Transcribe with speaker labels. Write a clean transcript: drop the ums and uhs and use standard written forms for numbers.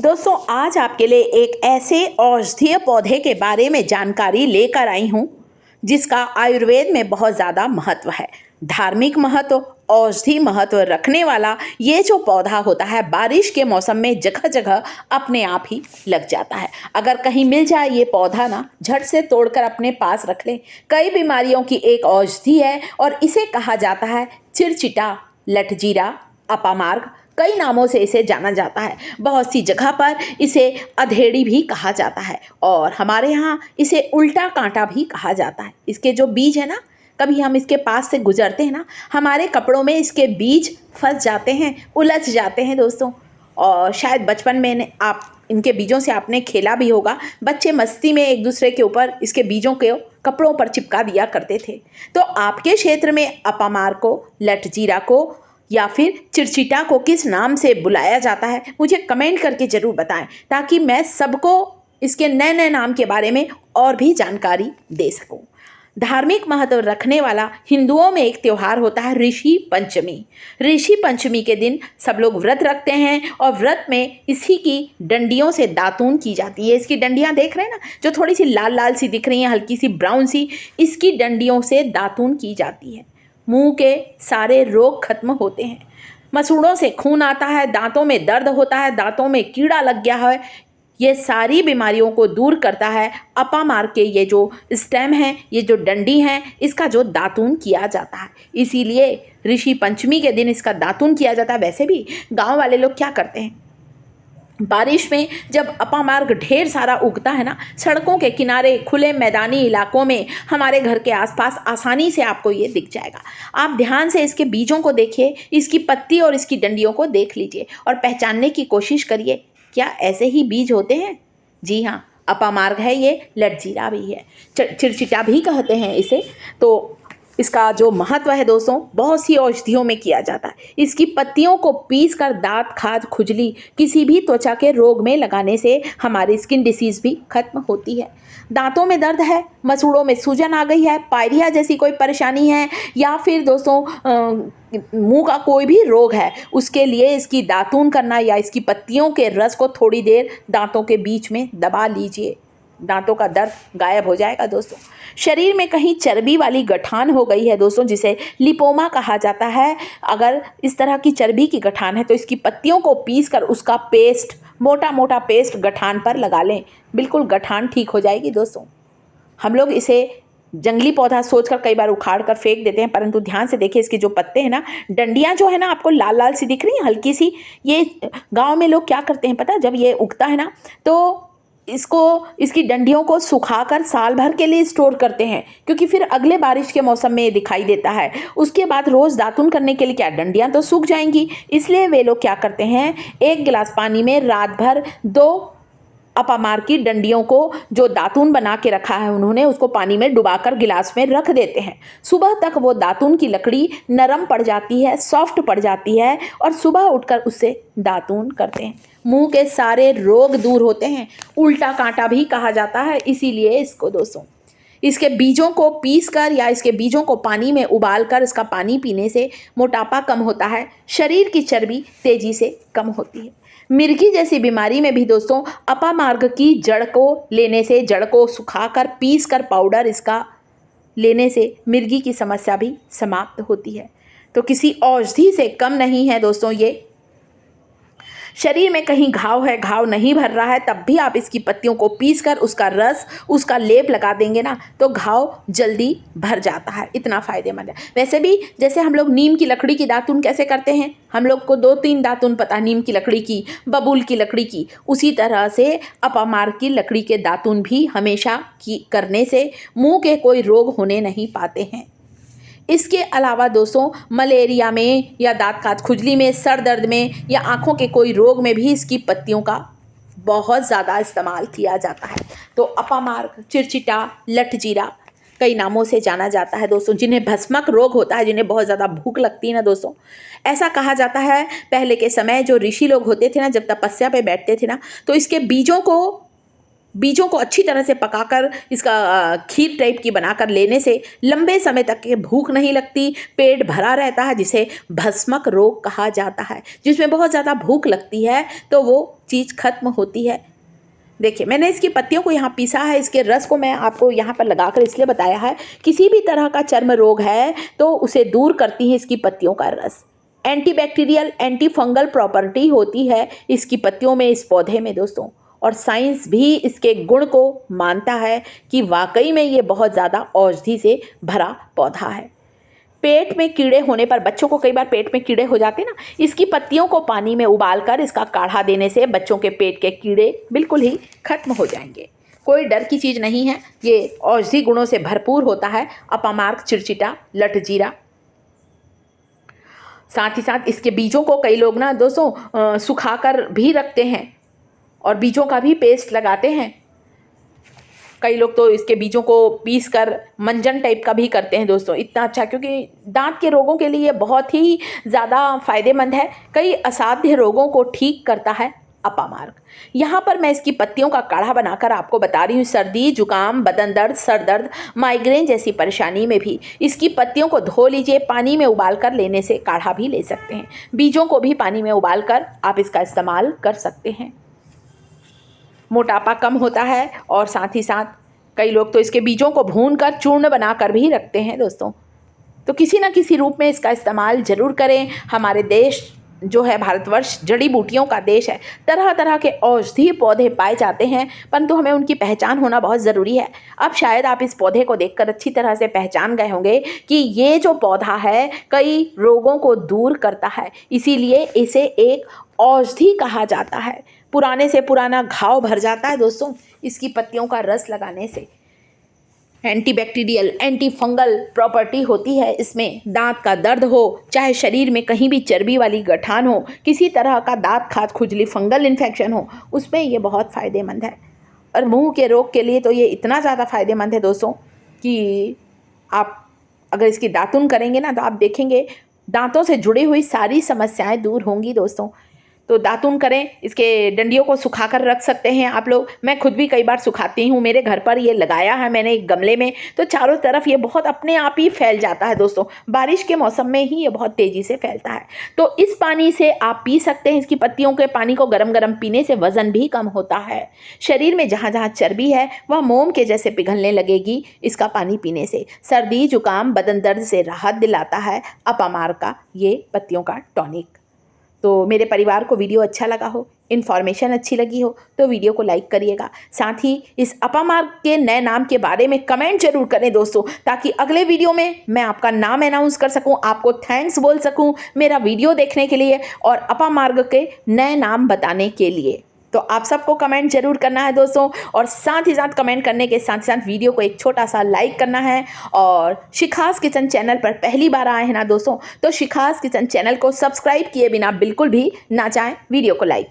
Speaker 1: दोस्तों, आज आपके लिए एक ऐसे औषधीय पौधे के बारे में जानकारी लेकर आई हूँ जिसका आयुर्वेद में बहुत ज़्यादा महत्व है। धार्मिक महत्व, औषधि महत्व रखने वाला ये जो पौधा होता है, बारिश के मौसम में जगह जगह अपने आप ही लग जाता है। अगर कहीं मिल जाए ये पौधा ना, झट से तोड़कर अपने पास रख लें। कई बीमारियों की एक औषधि है और इसे कहा जाता है चिरचिटा, लठजीरा, अपामार्ग, कई नामों से इसे जाना जाता है। बहुत सी जगह पर इसे अधेड़ी भी कहा जाता है और हमारे यहाँ इसे उल्टा कांटा भी कहा जाता है। इसके जो बीज है ना, कभी हम इसके पास से गुजरते हैं ना, हमारे कपड़ों में इसके बीज फंस जाते हैं, उलझ जाते हैं दोस्तों। और शायद बचपन में आप इनके बीजों से आपने खेला भी होगा। बच्चे मस्ती में एक दूसरे के ऊपर इसके बीजों को कपड़ों पर चिपका दिया करते थे। तो आपके क्षेत्र में अपामार को, लठजीरा को या फिर चिरचिटा को किस नाम से बुलाया जाता है, मुझे कमेंट करके ज़रूर बताएं, ताकि मैं सबको इसके नए नए नाम के बारे में और भी जानकारी दे सकूं। धार्मिक महत्व रखने वाला हिंदुओं में एक त्यौहार होता है ऋषि पंचमी। ऋषि पंचमी के दिन सब लोग व्रत रखते हैं और व्रत में इसी की डंडियों से दातून की जाती है। इसकी डंडियां देख रहे हैं ना, जो थोड़ी सी लाल लाल सी दिख रही हैं, हल्की सी ब्राउन सी, इसकी डंडियों से दातून की जाती है। मुंह के सारे रोग खत्म होते हैं। मसूड़ों से खून आता है, दांतों में दर्द होता है, दांतों में कीड़ा लग गया है, ये सारी बीमारियों को दूर करता है अपामार के ये जो स्टेम है, ये जो डंडी है, इसका जो दातून किया जाता है। इसीलिए ऋषि पंचमी के दिन इसका दातून किया जाता है। वैसे भी गांव वाले लोग क्या करते हैं, बारिश में जब अपामार्ग ढेर सारा उगता है ना, सड़कों के किनारे, खुले मैदानी इलाकों में, हमारे घर के आसपास आसानी से आपको ये दिख जाएगा। आप ध्यान से इसके बीजों को देखिए, इसकी पत्ती और इसकी डंडियों को देख लीजिए और पहचानने की कोशिश करिए, क्या ऐसे ही बीज होते हैं? जी हाँ, अपामार्ग है ये, लठजीरा भी है, चिरचिटा भी कहते हैं इसे। तो इसका जो महत्व है दोस्तों, बहुत सी औषधियों में किया जाता है। इसकी पत्तियों को पीसकर दांत, खाज, खुजली, किसी भी त्वचा के रोग में लगाने से हमारी स्किन डिसीज भी खत्म होती है। दांतों में दर्द है, मसूड़ों में सूजन आ गई है, पायरिया जैसी कोई परेशानी है, या फिर दोस्तों मुंह का कोई भी रोग है, उसके लिए इसकी दातून करना या इसकी पत्तियों के रस को थोड़ी देर दांतों के बीच में दबा लीजिए, दांतों का दर्द गायब हो जाएगा दोस्तों। शरीर में कहीं चर्बी वाली गठान हो गई है दोस्तों, जिसे लिपोमा कहा जाता है, अगर इस तरह की चर्बी की गठान है तो इसकी पत्तियों को पीसकर उसका पेस्ट, मोटा मोटा पेस्ट गठान पर लगा लें, बिल्कुल गठान ठीक हो जाएगी दोस्तों। हम लोग इसे जंगली पौधा सोचकर कई बार उखाड़ कर फेंक देते हैं, परंतु ध्यान से देखिए, इसके जो पत्ते हैं ना, डंडियां जो है ना, आपको लाल लाल सी दिख रही हैं, हल्की सी, ये गाँव में लोग क्या करते हैं पता है, जब ये उगता है ना, तो इसकी डंडियों को सुखाकर साल भर के लिए स्टोर करते हैं, क्योंकि फिर अगले बारिश के मौसम में ये दिखाई देता है। उसके बाद रोज़ दातुन करने के लिए क्या, डंडियां तो सूख जाएंगी, इसलिए वे लोग क्या करते हैं, एक गिलास पानी में रात भर 2 अपामार की डंडियों को जो दातून बना के रखा है उन्होंने, उसको पानी में डुबाकर गिलास में रख देते हैं। सुबह तक वो दातून की लकड़ी नरम पड़ जाती है, सॉफ्ट पड़ जाती है, और सुबह उठकर उससे दातून करते हैं। मुंह के सारे रोग दूर होते हैं। उल्टा कांटा भी कहा जाता है इसीलिए इसको दोस्तों। इसके बीजों को पीसकर या इसके बीजों को पानी में उबालकर इसका पानी पीने से मोटापा कम होता है, शरीर की चर्बी तेजी से कम होती है। मिर्गी जैसी बीमारी में भी दोस्तों अपामार्ग की जड़ को लेने से, जड़ को सुखाकर पीसकर पाउडर इसका लेने से मिर्गी की समस्या भी समाप्त होती है। तो किसी औषधि से कम नहीं है दोस्तों ये। शरीर में कहीं घाव है, घाव नहीं भर रहा है, तब भी आप इसकी पत्तियों को पीसकर उसका रस, उसका लेप लगा देंगे ना, तो घाव जल्दी भर जाता है। इतना फ़ायदेमंद है। वैसे भी जैसे हम लोग नीम की लकड़ी की दातुन कैसे करते हैं, हम लोग को 2-3 दातुन पता है, नीम की लकड़ी की, बबूल की लकड़ी की, उसी तरह से अपामार की लकड़ी के दातुन भी हमेशा करने से मुँह के कोई रोग होने नहीं पाते हैं। इसके अलावा दोस्तों मलेरिया में या दांत खाज खुजली में, सर दर्द में या आँखों के कोई रोग में भी इसकी पत्तियों का बहुत ज़्यादा इस्तेमाल किया जाता है। तो अपामार्ग, चिरचिटा, लठजीरा कई नामों से जाना जाता है दोस्तों। जिन्हें भस्मक रोग होता है, जिन्हें बहुत ज़्यादा भूख लगती है ना दोस्तों, ऐसा कहा जाता है पहले के समय जो ऋषि लोग होते थे ना, जब तपस्या पे बैठते थे ना, तो इसके बीजों को बीजों को अच्छी तरह से पकाकर इसका खीर टाइप की बनाकर लेने से लंबे समय तक के भूख नहीं लगती, पेट भरा रहता है, जिसे भस्मक रोग कहा जाता है। जिसमें बहुत ज़्यादा भूख लगती है तो वो चीज़ खत्म होती है। देखिए, मैंने इसकी पत्तियों को यहाँ पीसा है। इसके रस को मैं आपको यहाँ पर लगाकर इसलिए बताया है, किसी भी तरह का चर्म रोग है तो उसे दूर करती है इसकी पत्तियों का रस। एंटीबैक्टीरियल, एंटी फंगल प्रॉपर्टी होती है इसकी पत्तियों में, इस पौधे में दोस्तों। और साइंस भी इसके गुण को मानता है कि वाकई में ये बहुत ज़्यादा औषधि से भरा पौधा है। पेट में कीड़े होने पर, बच्चों को कई बार पेट में कीड़े हो जाते हैं ना, इसकी पत्तियों को पानी में उबालकर इसका काढ़ा देने से बच्चों के पेट के कीड़े बिल्कुल ही खत्म हो जाएंगे। कोई डर की चीज़ नहीं है, ये औषधि गुणों से भरपूर होता है। अपामार्क, चिरचिटा, लटजीरा। साथ ही साथ इसके बीजों को कई लोग ना दोस्तों सुखाकर भी रखते हैं और बीजों का भी पेस्ट लगाते हैं। कई लोग तो इसके बीजों को पीस कर मंजन टाइप का भी करते हैं दोस्तों। इतना अच्छा, क्योंकि दांत के रोगों के लिए बहुत ही ज़्यादा फायदेमंद है। कई असाध्य रोगों को ठीक करता है अपामार्क। यहाँ पर मैं इसकी पत्तियों का काढ़ा बनाकर आपको बता रही हूँ। सर्दी, जुकाम, बदन दर्द, सर दर्द, माइग्रेन जैसी परेशानी में भी इसकी पत्तियों को धो लीजिए, पानी में उबाल कर लेने से काढ़ा भी ले सकते हैं। बीजों को भी पानी में उबाल कर आप इसका इस्तेमाल कर सकते हैं। मोटापा कम होता है और साथ ही साथ कई लोग तो इसके बीजों को भूनकर चूर्ण बनाकर भी रखते हैं दोस्तों। तो किसी न किसी रूप में इसका इस्तेमाल ज़रूर करें। हमारे देश जो है, भारतवर्ष जड़ी बूटियों का देश है। तरह तरह के औषधीय पौधे पाए जाते हैं, परंतु हमें उनकी पहचान होना बहुत ज़रूरी है। अब शायद आप इस पौधे को देखकर अच्छी तरह से पहचान गए होंगे कि ये जो पौधा है कई रोगों को दूर करता है, इसीलिए इसे एक औषधि कहा जाता है। पुराने से पुराना घाव भर जाता है दोस्तों इसकी पत्तियों का रस लगाने से। एंटीबैक्टीरियल, एंटी फंगल प्रॉपर्टी होती है इसमें। दांत का दर्द हो, चाहे शरीर में कहीं भी चर्बी वाली गठान हो, किसी तरह का दांत खाज, खुजली, फंगल इन्फेक्शन हो, उसमें ये बहुत फ़ायदेमंद है। और मुंह के रोग के लिए तो ये इतना ज़्यादा फ़ायदेमंद है दोस्तों कि आप अगर इसकी दातुन करेंगे ना तो आप देखेंगे दांतों से जुड़ी हुई सारी समस्याएं दूर होंगी दोस्तों। तो दातुन करें, इसके डंडियों को सुखाकर रख सकते हैं आप लोग। मैं खुद भी कई बार सुखाती हूँ, मेरे घर पर ये लगाया है मैंने एक गमले में, तो चारों तरफ ये बहुत अपने आप ही फैल जाता है दोस्तों। बारिश के मौसम में ही ये बहुत तेज़ी से फैलता है। तो इस पानी से आप पी सकते हैं। इसकी पत्तियों के पानी को गरम गरम पीने से वज़न भी कम होता है। शरीर में जहाँ जहाँ चर्बी है वह मोम के जैसे पिघलने लगेगी इसका पानी पीने से। सर्दी, जुकाम, बदन दर्द से राहत दिलाता है अपामार्क का ये पत्तियों का टॉनिक। तो मेरे परिवार को वीडियो अच्छा लगा हो, इन्फॉर्मेशन अच्छी लगी हो तो वीडियो को लाइक करिएगा। साथ ही इस अपामार्क के नए नाम के बारे में कमेंट जरूर करें दोस्तों, ताकि अगले वीडियो में मैं आपका नाम अनाउंस कर सकूं, आपको थैंक्स बोल सकूं मेरा वीडियो देखने के लिए और अपामार्क के नए नाम बताने के लिए। तो आप सबको कमेंट जरूर करना है दोस्तों, और साथ ही साथ कमेंट करने के साथ साथ वीडियो को एक छोटा सा लाइक करना है। और शिखास किचन चैनल पर पहली बार आए हैं ना दोस्तों, तो शिखास किचन चैनल को सब्सक्राइब किए बिना बिल्कुल भी ना जाएं, वीडियो को लाइक